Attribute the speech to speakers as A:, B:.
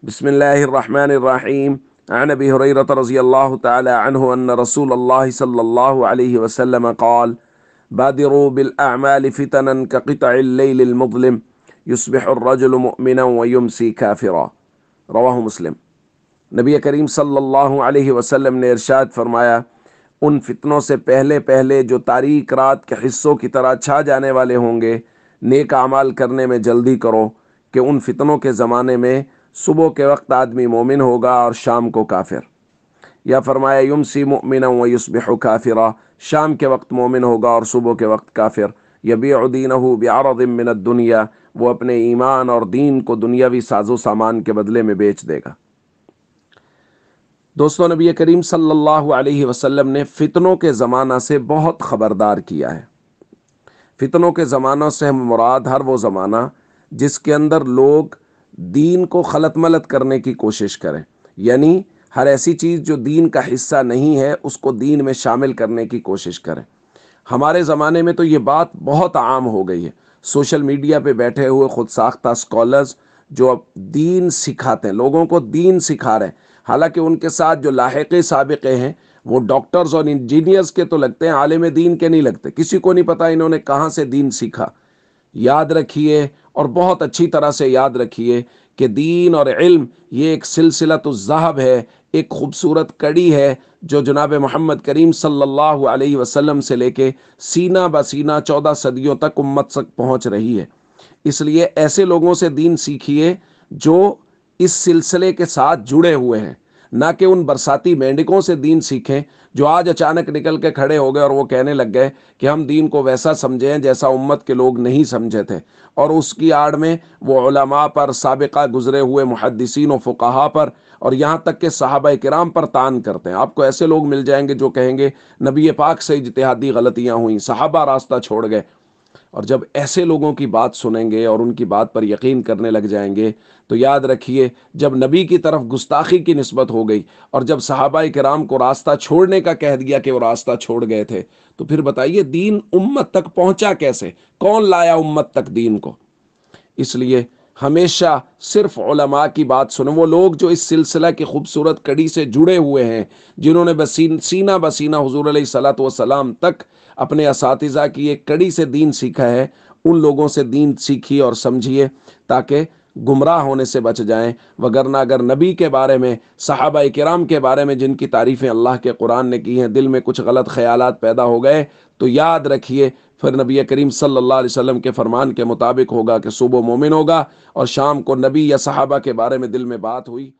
A: بسم الله الرحمن الرحيم. عن أبي هريرة رضي الله تعالى عنه أن رسول الله صلى الله عليه وسلم قال: بادروا بالأعمال فتنا كقطع الليل المظلم يصبح الرجل مؤمنا ويمسي كافرا. رواہ مسلم۔ نبی کریم صلی اللہ علیہ وسلم نے ارشاد فرمایا، ان فتنوں سے پہلے پہلے جو تاریک رات کے حصوں کی طرح چھا جانے والے ہوں گے، نیک اعمال کرنے میں جلدی کرو کہ ان فتنوں کے زمانے میں صبح کے وقت آدمی مومن ہوگا اور شام کو کافر، یا فرمایا یمسی مؤمنا ویصبح کافرا، شام کے وقت مومن ہوگا اور صبح کے وقت کافر، یبیع دینہ بعرض من الدنیا، وہ اپنے ایمان اور دین کو دنیاوی ساز و سامان کے بدلے میں بیچ دے گا۔ دوستو، نبی کریم صلی اللہ علیہ وسلم نے فتنوں کے زمانہ سے بہت خبردار کیا ہے۔ فتنوں کے زمانوں سے مراد ہر وہ زمانہ جس کے اندر لوگ دین کو خلط ملط کرنے کی کوشش کریں، یعنی ہر ایسی چیز جو دین کا حصہ نہیں ہے اس کو دین میں شامل کرنے کی کوشش کریں۔ ہمارے زمانے میں تو یہ بات بہت عام ہو گئی ہے، سوشل میڈیا پہ بیٹھے ہوئے خود ساختہ سکولرز جو اب دین سکھاتے ہیں، لوگوں کو دین سکھا رہے ہیں، حالانکہ ان کے ساتھ جو لاحقے سابقے ہیں وہ ڈاکٹرز اور انجینئرز کے تو لگتے ہیں، عالم دین کے نہیں لگتے۔ کسی کو نہیں پتا انہوں نے کہاں سے دین سیکھا۔ یاد رکھیے اور بہت اچھی طرح سے یاد رکھیے کہ دین اور علم یہ ایک سلسلۃ الذہب ہے، ایک خوبصورت کڑی ہے جو جناب محمد کریم صلی اللہ علیہ وسلم سے لے کے سینہ بسینہ 14 صدیوں تک امت تک پہنچ رہی ہے۔ اس لیے ایسے لوگوں سے دین سیکھیے جو اس سلسلے کے ساتھ جڑے ہوئے ہیں، نہ کہ ان برساتی مینڈکوں سے دین سیکھیں جو آج اچانک نکل کے کھڑے ہو گئے اور وہ کہنے لگ گئے کہ ہم دین کو ویسا سمجھیں جیسا امت کے لوگ نہیں سمجھے تھے، اور اس کی آڑ میں وہ علماء پر، سابقہ گزرے ہوئے محدثین و فقہا پر، اور یہاں تک کہ صحابہ کرام پر تان کرتے ہیں۔ آپ کو ایسے لوگ مل جائیں گے جو کہیں گے نبی پاک سے اجتہادی غلطیاں ہوئیں، صحابہ راستہ چھوڑ گئے۔ اور جب ایسے لوگوں کی بات سنیں گے اور ان کی بات پر یقین کرنے لگ جائیں گے تو یاد رکھیے، جب نبی کی طرف گستاخی کی نسبت ہو گئی اور جب صحابہ کرام کو راستہ چھوڑنے کا کہہ دیا کہ وہ راستہ چھوڑ گئے تھے، تو پھر بتائیے دین امت تک پہنچا کیسے؟ کون لایا امت تک دین کو؟ اس لیے ہمیشہ صرف علماء کی بات سنیں، وہ لوگ جو اس سلسلہ کی خوبصورت کڑی سے جڑے ہوئے ہیں، جنہوں نے سینہ بسینہ حضور علیہ الصلوۃ والسلام تک اپنے اساتذہ کی ایک کڑی سے دین سیکھا ہے، ان لوگوں سے دین سیکھیے اور سمجھیے تاکہ گمراہ ہونے سے بچ جائیں۔ وگرنہ اگر نبی کے بارے میں، صحابہ کرام کے بارے میں جن کی تعریفیں اللہ کے قرآن نے کی ہیں، دل میں کچھ غلط خیالات پیدا ہو گئے تو یاد رکھیے پھر نبی کریم صلی اللہ علیہ وسلم کے فرمان کے مطابق ہوگا کہ صبح مومن ہوگا اور شام کو نبی یا صحابہ کے بارے میں دل میں بات ہوئی